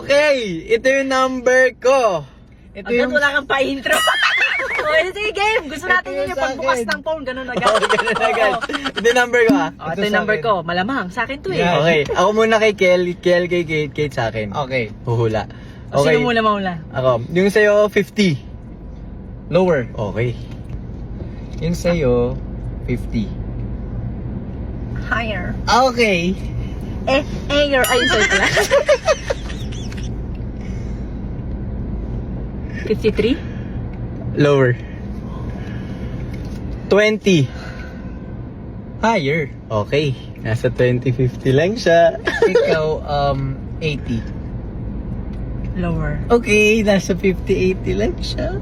Okay, ito yung number ko. Ito Agad yung... wala kang pa-intro. Okay, sige game. Gusto natin Ito yun yung yung pagbukas sa akin. ng phone. Ganun agad. Oh, ganun agad. Ito yung number ko ah. Ito yung number ko. Malamang. Sa akin to eh. Yeah. Okay, ako muna kay Kel kay Kate, Kate sa akin. Okay. Huhula. O, Okay. sino muna maula? Ako, yung sa'yo, 50. Lower. Okay. Yung sa'yo, 50. Higher. Okay. Your ayun sa'yo pala. 53? Lower. 20. Higher. Okay. Nasa 20-50 lang siya. Ikaw, 80. Lower. Okay, nasa 50-80 lang siya.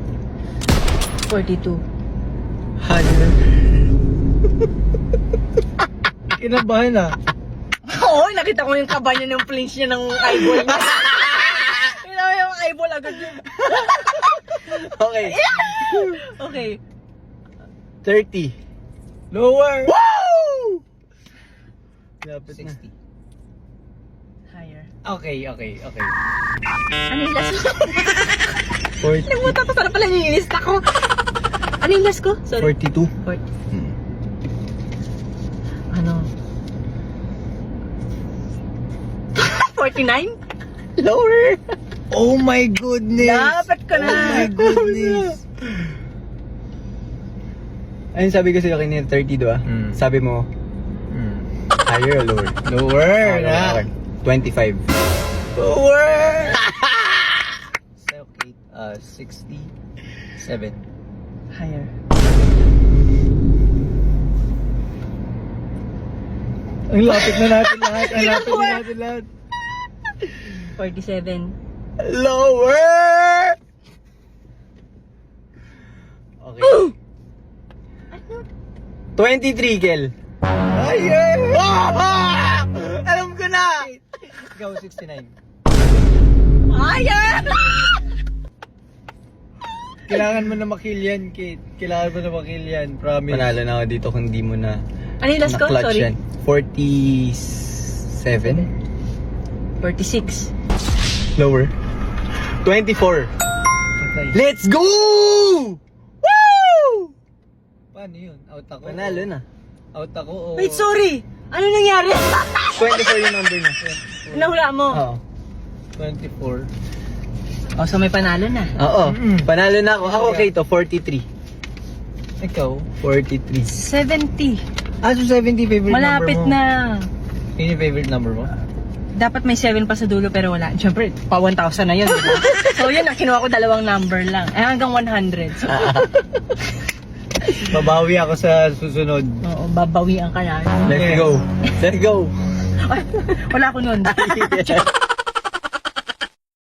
42. Higher. Kinabahan ah. Oo, nakita ko yung kaba niya ng flinch niya ng eyeball niya. Kailangan mo yung eyeball agad yun. Okay. Okay. 30. Lower. Woo! Dapat na. 60. Higher. Okay. Ano yung last ko? 40. Namuta ko, sana pala yung list ako. Ano yung last ko? Sorry. 42. 40. Hmm. Ano? 49? Lower. Oh my goodness. Dapat ko na. Oh my goodness. Ayun sabi ko sa'yo kanina 30, diba? Hmm. Sabi mo, higher or lower? Lower Okay, na. okay. 25. Lower. So, okay. 67. Higher. Ang lapit na natin lahat. Ang lapit na natin lahat. 47. Lower! Okay. 23, Kel. Higher. Ah! Alam ko na! Ikaw, 69. Higher! Kailangan mo na makill yan, Kate. Kailangan mo na makill yan. Promise. Panalo na ako dito kung di mo na Ano yung last ko? na-clutch Sorry. yan. 47? 46. Lower. 24. Patay. Let's go! Woo! Paano yun? Out ako? Panalo na. Out ako o... Wait, sorry! Ano nangyari? 24 yung number niya. Nahula mo. Oo. 24. Oh, so may panalo na. Oo. Mm-mm. Panalo na ako. Ako okay to, 43. Ikaw? 43. 70. Ah, so 70 favorite Malapit number mo. na. Yun yung favorite number mo? Dapat may 7 pa sa dulo pero wala. Siyempre, pa 1,000 na yun, di ba? So yun, ang kinuha ko dalawang number lang. Eh, hanggang 100. So, Babawi ako sa susunod. oo, babawian ka na. Let's go. Let's go. Wala ko nun.